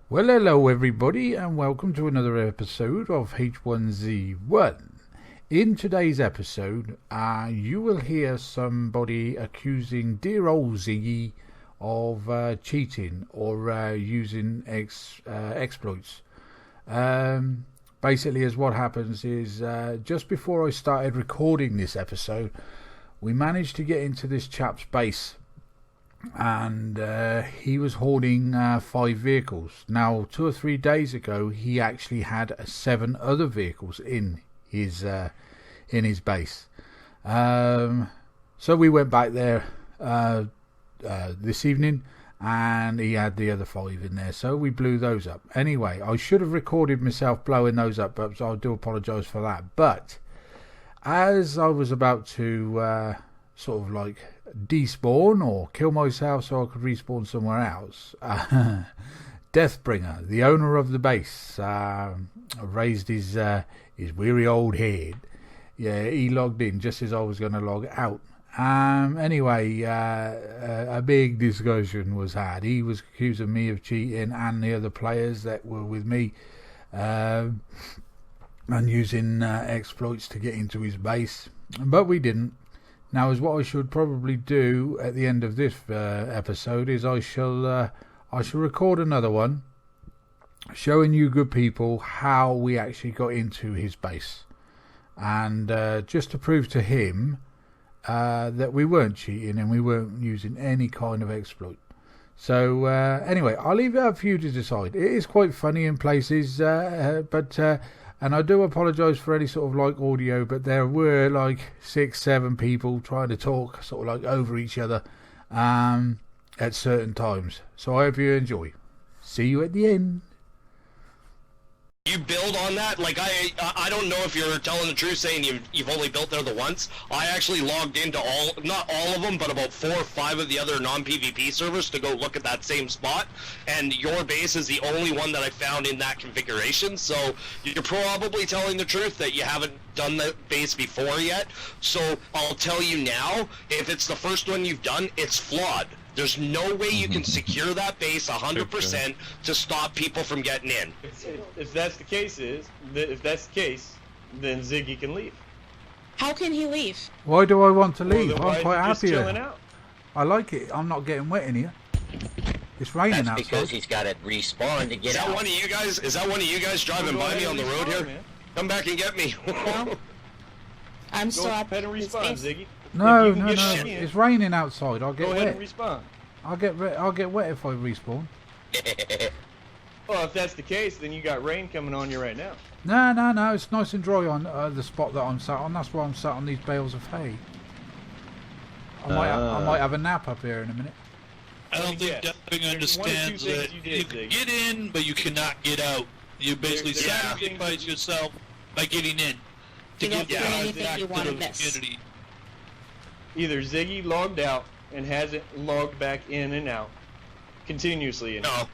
Well, hello everybody, and welcome to another episode of H1Z1. In today's episode, you will hear somebody accusing dear old Ziggy of cheating or using exploits. Basically, as what happens is, just before I started recording this episode, we managed to get into this chap's base. And he was hoarding 5 vehicles. Now, 2 or 3 days ago, he actually had 7 other vehicles in his base. So we went back there this evening, and he had the other 5 in there. So we blew those up. Anyway, I should have recorded myself blowing those up, but I do apologise for that. But as I was about to sort of like despawn or kill myself so I could respawn somewhere else, Deathbringer, the owner of the base, raised his weary old head. Yeah, he logged in just as I was going to log out. Anyway, a big discussion was had. He was accusing me of cheating and the other players that were with me, and using exploits to get into his base, but we didn't. Now, as what I should probably do at the end of this episode is I shall record another one showing you good people how we actually got into his base, and just to prove to him that we weren't cheating and we weren't using any kind of exploit. So anyway, I'll leave it up for you to decide. It is quite funny in places, but and I do apologise for any sort of like audio, but there were like 6-7 people trying to talk sort of like over each other at certain times. So I hope you enjoy. See you at the end. You build on that? Like, I don't know if you're telling the truth saying you've only built there the once. I actually logged into not all of them, but about 4 or 5 of the other non-PvP servers to go look at that same spot, and your base is the only one that I found in that configuration, so you're probably telling the truth that you haven't done the base before yet. So I'll tell you now, if it's the first one you've done, it's flawed. There's no way you can secure that base 100% to stop people from getting in. If that's the case, then Ziggy can leave. How can he leave? Why do I want to leave? Well, I'm quite happy here. here. I like it. I'm not getting wet in here. It's raining outside. That's because he's got to respawn to get out. Is that one of you guys driving by me on the road here? Man. Come back and get me. No. I'm still up and respawn, Ziggy. No. It's raining outside. I'll get wet. Go ahead and respawn. I'll get wet if I respawn. Well, if that's the case, then you got rain coming on you right now. No. It's nice and dry on the spot that I'm sat on. That's why I'm sat on these bales of hay. I might have a nap up here in a minute. I don't think Deathbringer understands that you can get in, but you cannot get out. You basically sacrifice yourself by getting in to get back to the community. Either Ziggy logged out and hasn't logged back in and out continuously. No.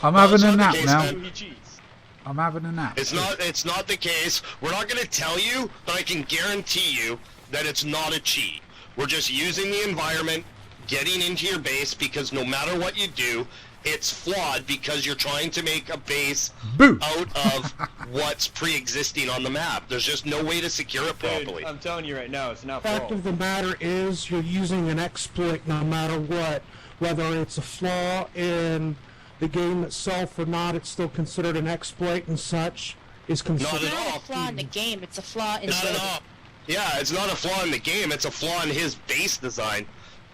I'm having a nap now. He cheats. I'm having a nap. It's not the case. We're not going to tell you, but I can guarantee you that it's not a cheat. We're just using the environment, getting into your base, because no matter what you do, it's flawed because you're trying to make a base out of what's pre-existing on the map. There's just no way to secure it properly. Dude, I'm telling you right now, it's not flawed. The fact of the matter is you're using an exploit no matter what. Whether it's a flaw in the game itself or not, it's still considered an exploit, and such is considered. It's not a flaw in the game, it's a flaw in the... Yeah, it's not a flaw in the game, it's a flaw in his base design.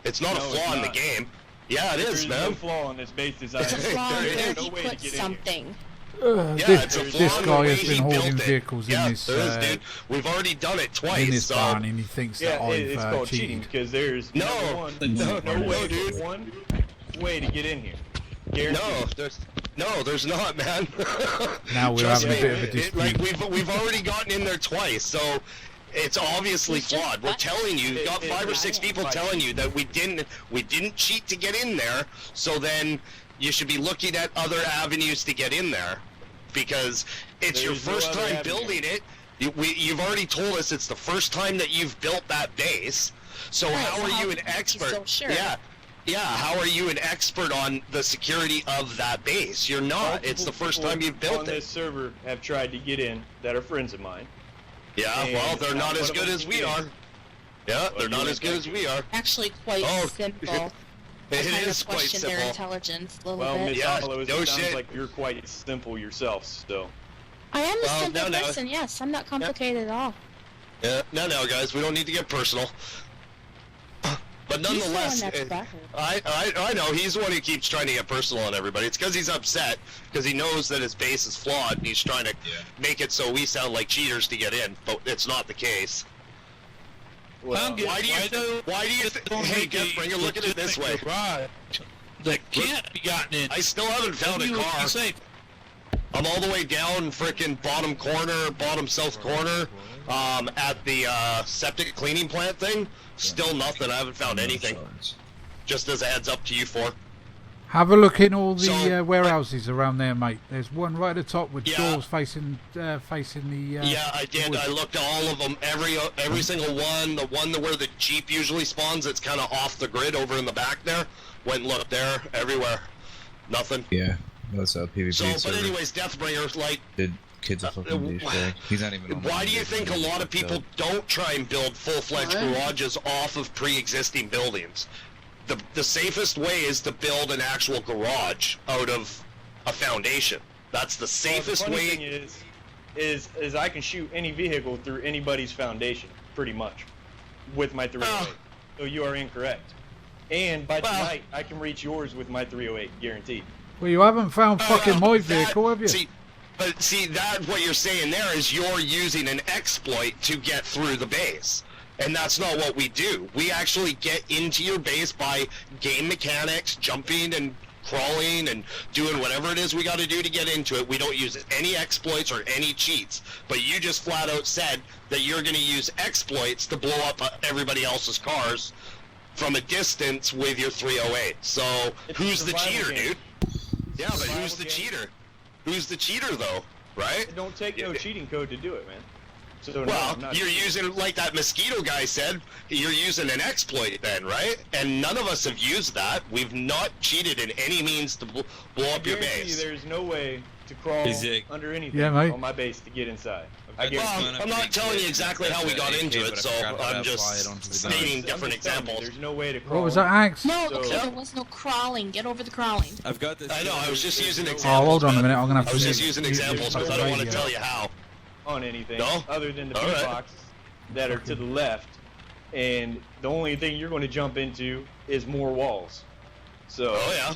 It's not a flaw in the game. Yeah, it is, man. There's no flaw in this base design. It's a flaw where he put something. This guy has been holding vehicles in this. Dude. We've already done it twice. In this barn, and he thinks that it's called cheated. cheating because there's no way, dude. One way to get in here. Guaranteed. There's not, man. Now we're having a bit of a dispute. Like we've already gotten in there twice, so it's obviously flawed. We're telling you, we've got 5 or 6 people telling you that we didn't cheat to get in there. So then you should be looking at other avenues to get in there, because it's your first time building it. You've already told us it's the first time that you've built that base. So how are you an expert? So sure. Yeah. Yeah, how are you an expert on the security of that base? You're not. It's the first time you've built on this server have tried to get in that are friends of mine. Yeah, And well, they're not as good as we are. Yeah, they're not as good as we are. Actually, quite simple. I It kind is of quite question their simple. intelligence a little Well, bit. Miss Yeah, Hollows, no it sounds shit. like you're quite simple yourself, so. I am a Well, simple no. person, yes. I'm not complicated at all. Yeah, no, guys, we don't need to get personal. But nonetheless, He's the one that's I know he's the one who keeps trying to get personal on everybody. It's because he's upset because he knows that his base is flawed and he's trying to make it so we sound like cheaters to get in, but it's not the case. Well, Why do you think? Hey, Jeff, bring a look at it this way. That can't be gotten in. I still haven't found a car. I'm all the way down frickin' bottom south corner, at the septic cleaning plant thing. Still nothing. I haven't found anything. Just as a heads up to you four. Have a look in all the So, warehouses around there, mate. There's one right at the top with Yeah. doors facing the. Yeah, I did. wood. I looked at all of them. Every single one. The one where the Jeep usually spawns, it's kind of off the grid over in the back there. Went and looked there. Everywhere. Nothing. Yeah, that's a PvP So, but server. anyways, Deathbringer, like, Did kids a fucking douchebag. He's not even on the why do you list. think a lot of people don't try and build full-fledged garages off of pre-existing buildings? The safest way is to build an actual garage out of a foundation. That's the safest the funny way. thing is I can shoot any vehicle through anybody's foundation, pretty much, with my 308. So you are incorrect. And by tonight, I can reach yours with my 308, guaranteed. Well, you haven't found fucking my vehicle, have you? See, that what you're saying there is you're using an exploit to get through the base. And that's not what we do. We actually get into your base by game mechanics, jumping and crawling and doing whatever it is we got to do to get into it. We don't use any exploits or any cheats. But you just flat out said that you're going to use exploits to blow up everybody else's cars from a distance with your 308. So who's the cheater, dude? Yeah, but who's the cheater? Who's the cheater, though? Right? It don't take no cheating code to do it, man. So Well, no, I'm not you're cheating. using, like that mosquito guy said, you're using an exploit then, right? And none of us have used that. We've not cheated in any means to blow up your guarantee base. there's no way to crawl under anything mate. on my base to get inside. Well, I'm not telling you exactly how we got into it, so I'm just stating different examples. There's no way to crawl. What was that, Axe? No, So- okay, there was no crawling. Get over the crawling. I've got this. I know, I was just using Oh, examples. hold on a man. minute. I'm gonna have I to. was just using examples because I don't want to tell you how. on anything No? other than the All few right. boxes that are to the left, and the only thing you're going to jump into is more walls. So Oh yeah.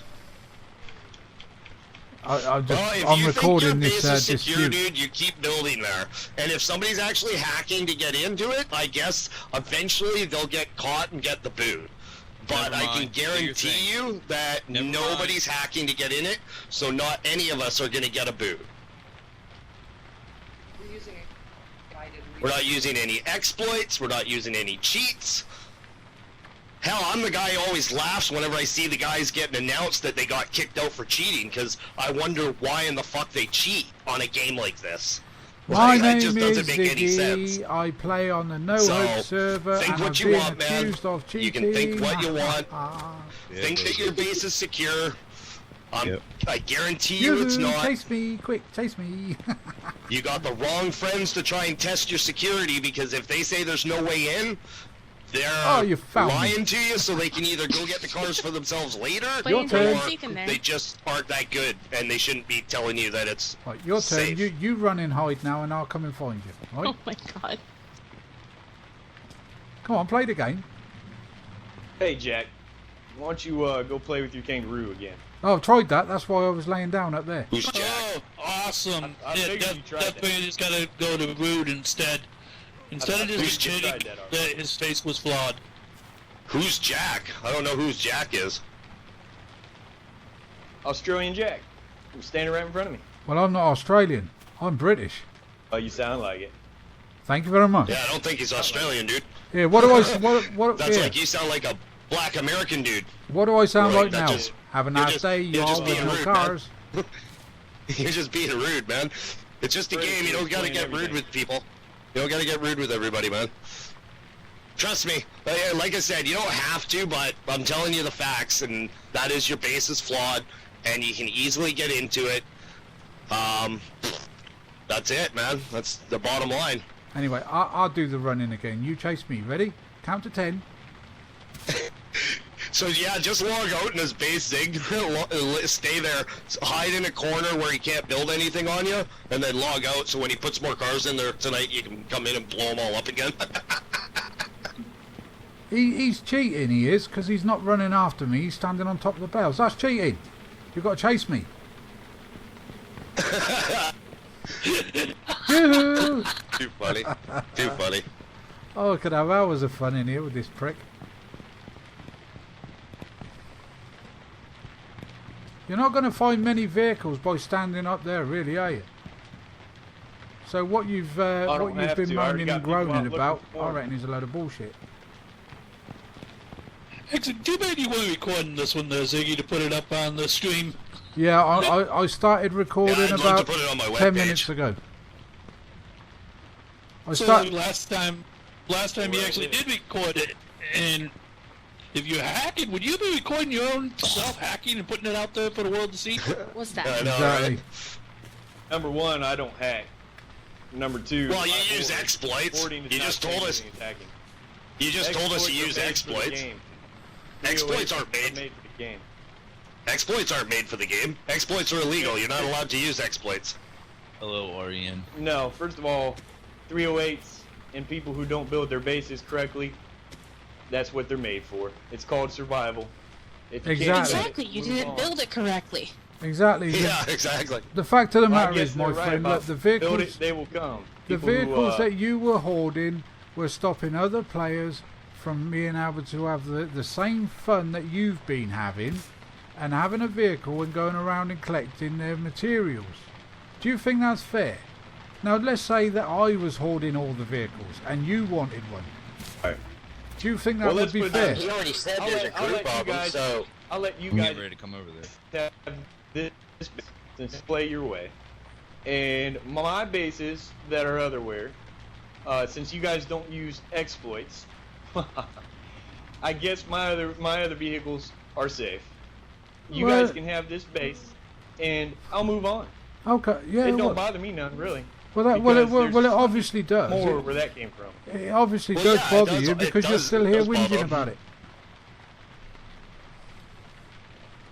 I'm Well, if you recording think your this base is secure, dispute. dude, you keep building there. And if somebody's actually hacking to get into it, I guess eventually they'll get caught and get the boot. But Never I can mind. Do your guarantee thing. you that Never nobody's hacking to get in it, so not any of us are going to get a boot. We're not using any exploits, we're not using any cheats. Hell, I'm the guy who always laughs whenever I see the guys getting announced that they got kicked out for cheating, because I wonder why in the fuck they cheat on a game like this. My Right? That name just is doesn't make any sense. Ziggy. I play on the No So, Hope server, think and what I've you been want, man. accused of cheating. You can think what you want. Yeah, Think that your base is secure. Yep. I guarantee you it's You not. chase me, quick, chase me. You got the wrong friends to try and test your security, because if they say there's no way in, they're Oh, you found me. lying to you so they can either go get the cars for themselves later, But Your you turn. didn't sneak in there. they just aren't that good and they shouldn't be telling you that it's Right, your turn. safe. You run and hide now, and I'll come and find you. Right? Oh my god. Come on, play the game. hey, Jack, why don't you go play with your kangaroo again? Oh, I've tried that. That's why I was laying down up there. Who's Jack? Oh, awesome. I Yeah, figured you tried that. definitely just gotta go to Rude instead. Instead of figured just you admitting tried that already. that his face was flawed. Who's Jack? I don't know who's Jack is. Australian Jack, who's standing right in front of me. Well, I'm not Australian. I'm British. Oh, you sound like it. Thank you very much. Yeah, I don't think he's Australian, dude. Yeah, what do I? What? That's Yeah. like you sound like a black American dude. What do I sound Right, like that now? just- Have a you're nice just- day, you're y'all, just with being no rude, man. cars. You're just being rude, man. It's just a Pretty game. You cool don't gotta explain get rude everything. with people. You don't gotta get rude with everybody, man. Trust me. Like I said, you don't have to, but I'm telling you the facts, and that is your base is flawed, and you can easily get into it. That's it, man. That's the bottom line. Anyway, I'll do the running again. You chase me. Ready? Count to 10. So yeah, just log out in his base, Zig. Stay there, hide in a corner where he can't build anything on you, and then log out. So when he puts more cars in there tonight, you can come in and blow them all up again. He's cheating, he is, because he's not running after me. He's standing on top of the bales. That's cheating. You've got to chase me. Yoo-hoo! Too funny. Too funny. Oh, I could have hours of fun in here with this prick. You're not going to find many vehicles by standing up there, really, are you? So what you've been moaning and groaning about, I reckon, is a load of bullshit. Actually, too bad you weren't recording this one there, Ziggy, to put it up on the stream. Yeah, I started recording I'd love about to put it on my 10 webpage. minutes ago. Last time you actually did record it, and if you're hacking, would you be recording your own self-hacking and putting it out there for the world to see? What's that? I know, Exactly. right? Number one, I don't hack. Number two, Well, you I use hoard. exploits. Hoarding is You not just told us. anything attacking. You just told us you use Exploits are made for the exploits. game. Exploits 308s aren't made. are made for the game. Exploits aren't made for the game. Exploits are illegal. You're not allowed to use exploits. Hello, Orion. No, first of all, 308s and people who don't build their bases correctly, that's what they're made for. It's called survival. If you can't Exactly. Exactly, you move didn't on. build it correctly. Exactly. Yeah, exactly. The fact of the Well, I matter guess is, my they're right friend, about that the build vehicles, it, they will come. the People who, vehicles that you were hoarding were stopping other players from being able to have the same fun that you've been having, and having a vehicle and going around and collecting their materials. Do you think that's fair? Now, let's say that I was hoarding all the vehicles and you wanted one. Right. Do you think that Well, would let's be put it fair? this He already said I'll there's let- a I'll group let you problem, guys- so I'll let you I'm guys getting ready to come over there. have this display your way. And my bases that are otherwhere, since you guys don't use exploits, I guess my other vehicles are safe. You Well- guys can have this base, and I'll move on. Okay, yeah. It don't Well, bother me none, really. it because there's obviously does. More where that came from. It obviously Well, does yeah, it bother does- you it because you're does- still it here does bother whinging him. about it.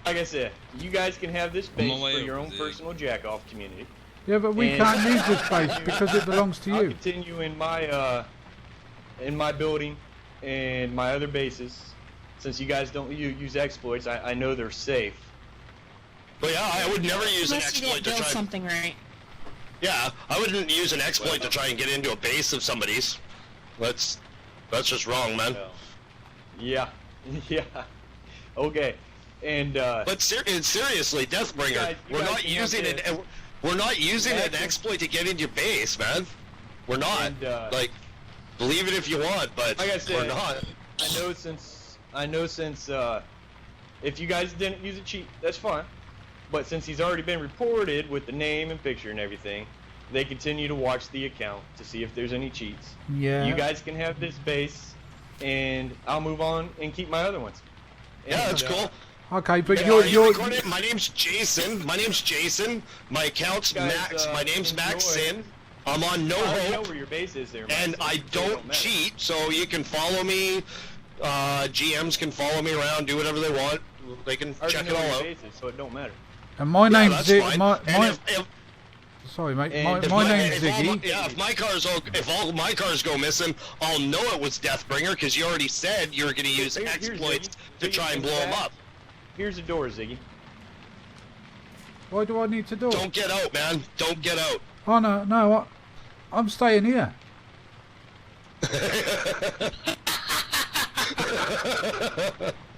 Like I said, you guys can have this On base my way for your over own there. personal jack-off community. Yeah, but we And- can't use this space because it belongs to I'll you. continue in my building and my other bases. Since you guys don't use exploits, I know they're safe. But yeah, I would never use an Unless you exploit didn't to build try. something right. Yeah, I wouldn't use an exploit to try and get into a base of somebody's. That's just wrong, man. So, yeah, yeah. Okay, and But seriously, Deathbringer, You we're guys not can using have it. We're not using an Exactly. exploit to get into your base, man. We're not. And, Like, believe it if you want, but like I we're said, not. I know since if you guys didn't use a cheat, that's fine. But since he's already been reported with the name and picture and everything, they continue to watch the account to see if there's any cheats. Yeah. You guys can have this base, and I'll move on and keep my other ones. Yeah, that's And, cool. Okay, but Yeah, are you you're recording? My name's Jason. My account's Guys, Max. My name's Max enjoy. Sin. I'm on No I already know Hope, where your base is there, and Max, I so it don't matter. cheat, so you can follow me. GMs can follow me around, do whatever they want. They can I already check know it where all your out. base is, so it don't matter. and my Yeah, name's that's Zig. fine. My, And if, sorry, mate. and My if name's if all Ziggy. if all my cars go missing, I'll know it was Deathbringer because you already said you were going to use Here's exploits Ziggy. to Ziggy, try and in blow them fact, up. Here's the door, Ziggy. Why do I need to do it? Don't get out, man. Don't get out. Oh no, I'm staying here.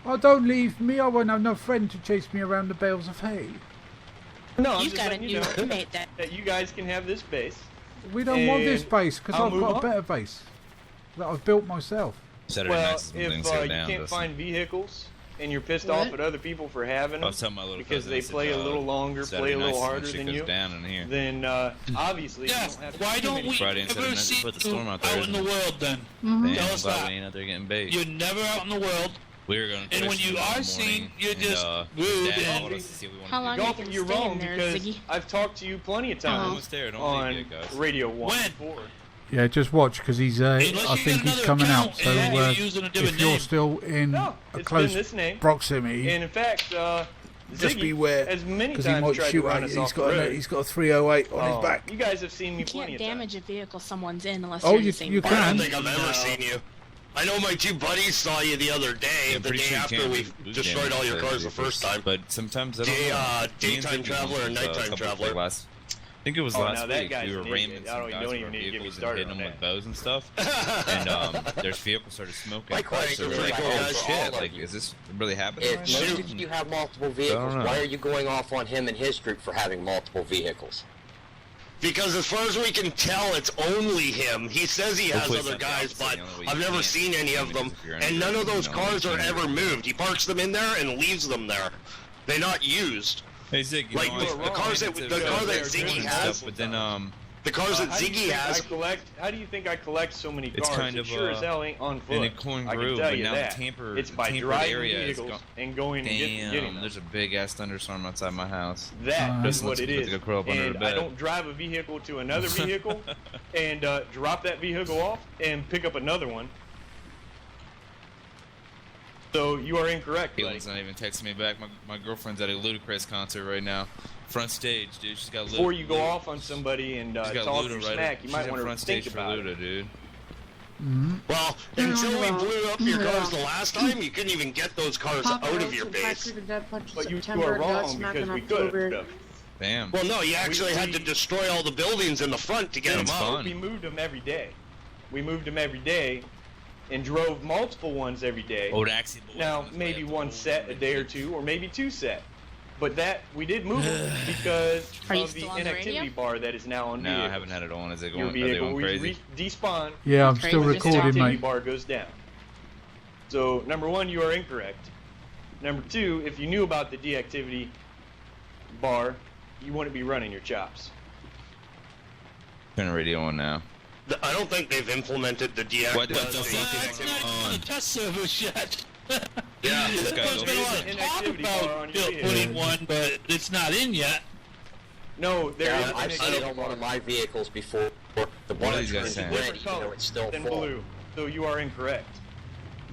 Oh, don't leave me. I won't have no friend to chase me around the bales of hay. No, I'm You just got a letting new you know roommate then. that you guys can have this base. We don't want this And base because I'll I've move got a on. better base that I've built myself. Saturday Well, nights is when if things go you down. can't Dustin. find vehicles and you're pissed What? off at other people for having I them was telling my little because cousin, they I said, play a little longer, Saturday play a little nights when harder shit than goes you, down in here. then obviously Yeah, you don't have to why do don't anything. we Friday and ever Saturday night, see put the you storm out out there, in the isn't it? world then? Damn, Tell I'm us glad that. we ain't out there getting bait. You're never out in the world, We were going and when fishing you in the are seen, morning, you're and, just his rude dad and called us to see if we wanted How to long do are you Golf, gonna you're stay in wrong there, because Ziggy? I've talked to you plenty of Oh, times don't stare, don't on leave yet, guys. Radio 1 When? before. Yeah, just watch because he's. I Unless you think get he's another coming account out. So and you're using a different if you're name. still in No, a it's close been this name. proximity, And in fact, just Ziggy beware has many because he times might tried to shoot run at us you. off the road. He's got a 308 on his back. You guys have seen me You plenty can't of damage times. a vehicle someone's in unless Oh, you're in you- the same you car. I don't can. think I've ever seen you. I know my two buddies saw you the other day, I'm the pretty day sure you after can. we Boot destroyed camp all your says cars the it first is, time. But sometimes I don't Day, know. uh, Me and daytime Ziggy traveler went, or nighttime couple- traveler? last- I think it was Oh, last now that week. guy's We were an ramming idiot. some You guys don't with even our need to get me vehicles and started hitting on them with that. bows and stuff. And their vehicle started smoking. My question So we're is, like, I oh have for all shit! of Like, you. is this really happening? If right most now? of you have multiple vehicles, know. why are you going off on him and his group for having multiple vehicles? Because as far as we can tell, it's only him. He says he has Hopefully it's other not the guys, opposite. but The only way you I've never can't seen any of them. if you're in And a none of group, those you know, cars you are can't ever do it. moved. He parks them in there and leaves them there. They're not used. Hey Zig, you Like, know, the cars that- the car that Ziggy has- but then The cars that How do you Ziggy think has, I collect? How do you think I collect so many cars? It's kind It of, sure as hell ain't on foot. in a corn I can grove, tell but you now that. the tamper, It's by tampered driving area is vehicles gone. and going and getting Damn, them. there's a big ass thunderstorm outside my house. That is Listen, what it let's is. go curl up under And the I bed. don't drive a vehicle to another vehicle and drop that vehicle off and pick up another one. So you are incorrect, buddy. Caitlin's not even texting me back. My girlfriend's at a Ludacris concert right now. Front stage, dude. She's got Before you go off on somebody and She's got talk Luda your right. smack, you She's might in want front to think stage for about Luda, it. dude. well, until we blew up your cars the last time, you couldn't even get those cars out of your base. But you are wrong because we could have. Damn. Well, no, you actually had to destroy all the buildings in the front to get them It's out. fun. We moved them every day. We moved them every day and drove multiple ones every day. Old Axie boy. Now, maybe one set a day or two, or maybe two set. But that, we did move them because Are you of the still on the inactivity radio? bar that is now on No, I vehicles. haven't had it on. Is it Your going? Are they vehicle, going crazy? despawn, Yeah, I'm Crazy. still Just recording, activity mate. bar goes down. So, number one, you are incorrect. Number two, if you knew about the deactivity bar, you wouldn't be running your chops. Turn the radio on now. I don't think they've implemented the What the deactivation. fuck It's not on the test service yet. Yeah. This guy There's goes- been a lot There's of an talk inactivity bar on about your vehicle. putting one, but it's not in yet. No, there is an I've seen it on one of my vehicles before. The What are bar these guys turns saying? red, different even color though it's still than full. blue. So you are incorrect.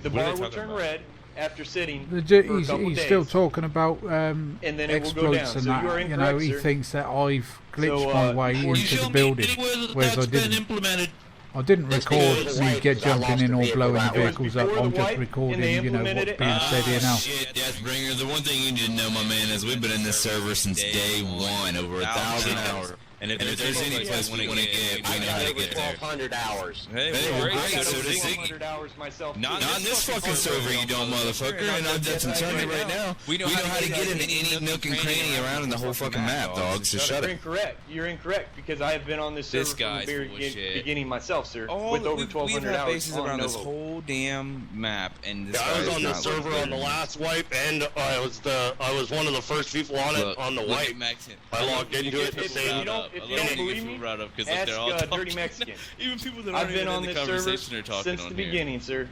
The What are bar they will talking turn about? red after sitting The for a he's couple he's days. still talking about And then it will go exploits down. and So that. you are You know, incorrect, he sir. thinks that I've glitched So, my way before You into show the me building, anywhere that whereas I that's been didn't. implemented. I didn't It's record before the me wipe, get 'cause I jumping lost in the or vehicle blowing the out. It was vehicles up. before I'm the just wipe, and recording, they you know, implemented what's it. being said here now. Shit, Deathbringer, the one thing you need to know, my man, is we've been in this server since day one, over 1,000 hours. And if And if there's any place we want to get, we I know got how to over get there. 1,200 hours. Hey, Hey, we're we're great. I got so over does Ziggy. 1,200 hours myself. Not too. Not in this fucking server, you dumb motherfucker. And I'm just telling you right now, we know how to get into any nook and cranny around in the whole fucking map, dog. So shut You're it. incorrect. You're incorrect because I have been on this server This from the guy's very full of shit. beginning myself, sir, All with over we've 1,200 had hours bases on around this Novo. whole damn map, and this Yeah, I guy was is on the not server looking on the good. last wipe, and I was one of the first people on it Look, on the look wipe. at Mexican. I logged into it If the you same. don't- if you don't believe me, because ask they're all Dirty talking. Mexican. Even people that I've aren't been even on in the this server conversation are talking since on the here. beginning, sir.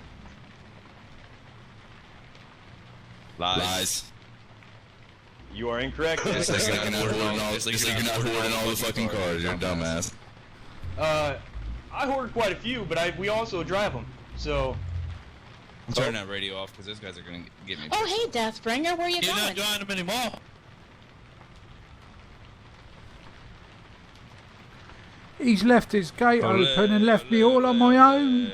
Lies. You are incorrect. It's like you're not hoarding all the fucking cars. You're a dumbass. I hoard quite a few, but we also drive them. So I'm turning that radio off because those guys are gonna get me. Oh, hey, Deathbringer, where you You're going? not driving them anymore. He's left his gate open and left me all on my own.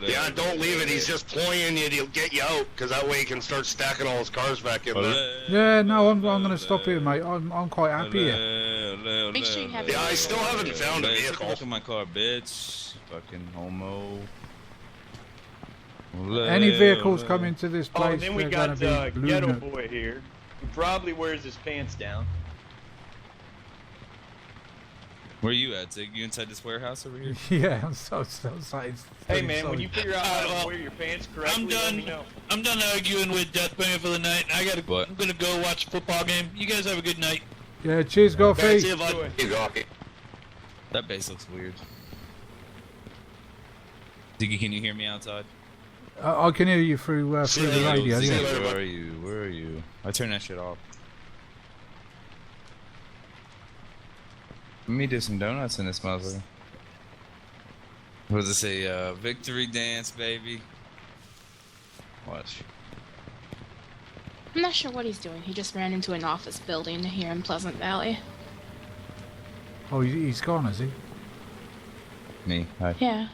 Yeah, don't leave it. He's just ploying you. He'll get you out, because that way he can start stacking all his cars back in there. Yeah, no, I'm going to stop here, mate. I'm quite happy here. Make sure you have Yeah, I still haven't found a Take vehicle. look at my car, bitch. Fucking homo. Any vehicles come into this oh, place, and then we they're got going to be blue. Ghetto note. Boy here, who probably wears his pants down. Where are you at, Zig? You inside this warehouse over here? Yeah, I'm so excited. Hey man, when you figure out how to wear your pants correctly, let me know. I'm done arguing with Deathbringer for the night. What? I'm gonna go watch a football game. You guys have a good night. Yeah, cheers, Goffy. See you, bud. That base looks weird. Ziggy, can you hear me outside? I can hear you through the radio. Ziggy, Yeah. where are you? Where are you? I turned that shit off. Let me do some donuts in this motherfucker. What does it say? Victory dance, baby. Watch. I'm not sure what he's doing. He just ran into an office building here in Pleasant Valley. Oh, he's gone, is he? Me. Hi. Yeah.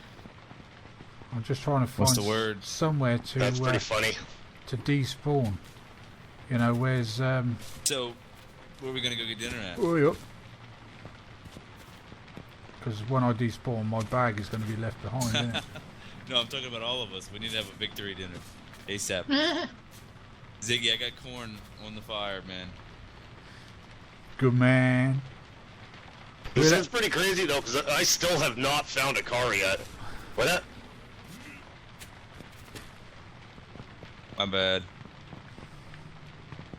I'm just trying to find What's the word? somewhere to That's pretty funny. to despawn. You know, where's So, where are we gonna go get dinner at? oh, because when I despawn, my bag is going to be left behind, isn't it? No, I'm talking about all of us. We need to have a victory dinner. ASAP. Ziggy, I got corn on the fire, man. Good man. That's pretty crazy though, because I still have not found a car yet. What that? My bad.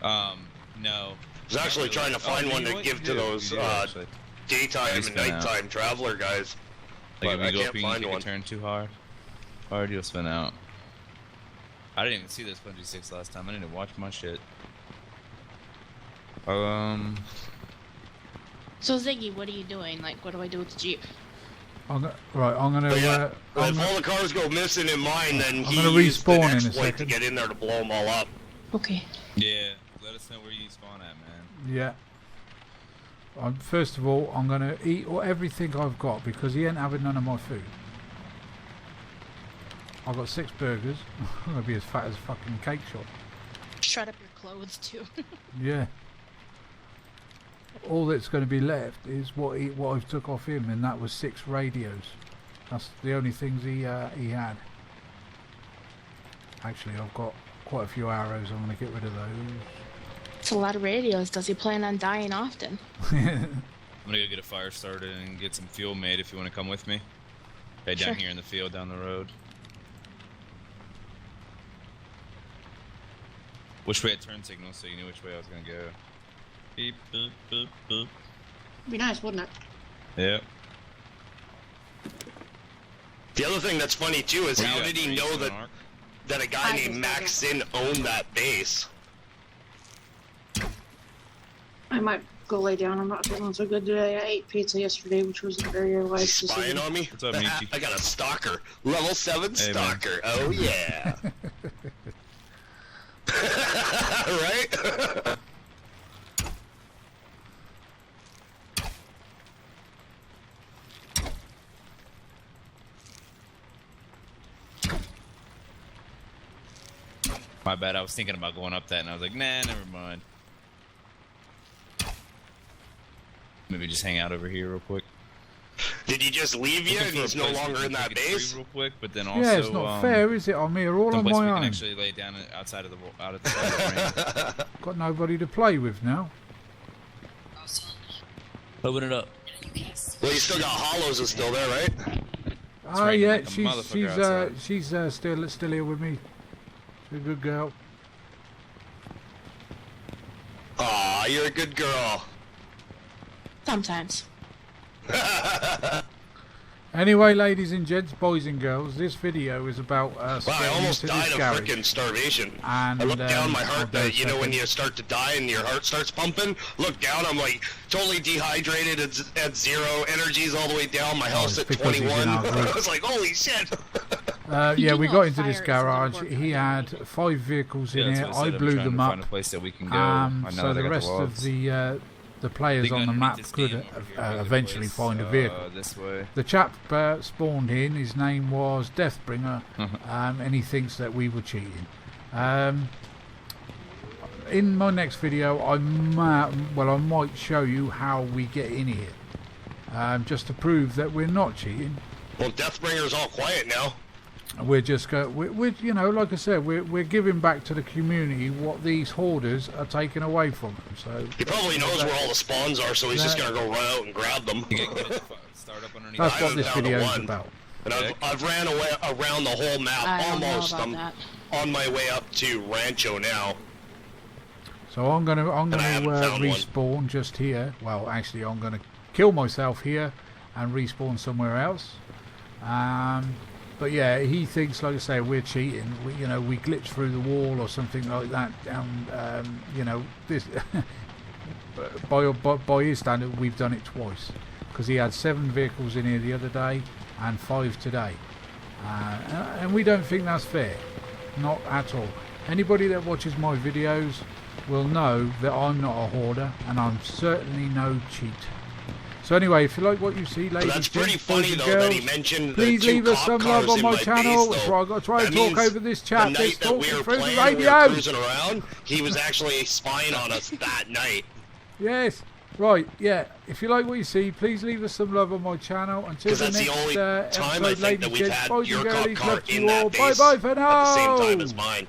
No. I was actually trying to find one to give to those daytime and nighttime traveler guys. Like But if I you go can't up and find you one. turn too hard, you'll spin out. I didn't even see this Spongy 6 last time. I need to watch my shit. So Ziggy, what are you doing? Like, what do I do with the Jeep? I'm gonna. If all the cars go missing in mine, then I'm gonna respawn in a second. to get in there to blow them all up. Okay. Yeah, let us know where you spawn at, man. Yeah. First of all, I'm gonna eat everything I've got because he ain't having none of my food. I've got 6 burgers. I'm gonna be as fat as a fucking cake shop. Shred up your clothes too. Yeah. All that's going to be left is what I've took off him, and that was 6 radios. That's the only things he had. Actually, I've got quite a few arrows. I'm going to get rid of those. It's a lot of radios. Does he plan on dying often? I'm gonna go get a fire started and get some fuel made if you want to come with me. Hey, down Sure. here in the field down the road. Which way I turn signal so you knew which way I was gonna go. Beep, boop, boop, boop. Be nice, wouldn't it? Yep. The other thing that's funny too is Where how you did at? he Are you know still that in Ark? that a guy I named just Max Sin owned that base? I might go lay down. I'm not feeling so good today. I ate pizza yesterday, which was a very wise Spying decision. on me? What's up, Michi? I got a stalker. Level 7 Hey, man. stalker. Oh yeah. Right? My bad, I was thinking about going up that and I was like, nah, never mind. Maybe just hang out over here real quick. Did he just leave you and he's no longer in that base? Real quick, but then also, Yeah, it's not fair, is it? I'm here all on someplace we my can own. actually lay down outside of the side of the ring. Got nobody to play with now. Open it up. Well, you still got Hollows is still there, right? Oh raining yeah, like a motherfucker she's still here with me. She's a good girl. Aw, you're a good girl. Sometimes. Anyway, ladies and gents, boys and girls, this video is about Wow, I getting almost into died this of garage. freaking starvation. And, I look down, my I'll heart, do a you know, when second. you start to die and your heart starts pumping, look down, I'm like totally dehydrated at 0, energy's all the way down, my health's it's at because he's in 21. our group. I was like, holy shit. Yeah, we know got a into this fire isn't garage. important He anyway. had 5 vehicles in Yeah, here. that's what I said. I'm blew trying them to up. Find a place that we can go. I know So that I the got rest the of the players They on the gonna map meet this could team over here, regular eventually place, find a vehicle. This way. The chap spawned in. His name was Deathbringer, and he thinks that we were cheating. In my next video, I might show you how we get in here, just to prove that we're not cheating. Well, Deathbringer's all quiet now. we're just we're you know, like I said, we're giving back to the community what these hoarders are taking away from them. So he probably knows where all the spawns are, so he's just gonna go run out and grab them. That's what this video is about. And I've ran away around the whole map almost. I'm on my way up to Rancho now. So I'm gonna respawn just here. Well, actually, I'm gonna kill myself here and respawn somewhere else. But yeah, he thinks, like I say, we're cheating. We glitch through the wall or something like that. This by his standard, we've done it twice because he had 7 vehicles in here the other day and 5 today, and we don't think that's fair, not at all. Anybody that watches my videos will know that I'm not a hoarder and I'm certainly no cheat. So anyway, if you like what you see, ladies and gents, boys and girls, please leave us some love on my channel. That's why I've got to try and talk over this chat. This talking through the radio. Cruising around, he was actually spying on us that night. Yes. Right, yeah. If you like what you see, please leave us some love on my channel. Until the next episode, ladies and gents, boys and girls, love to you all. Bye bye for now. At the same time as mine.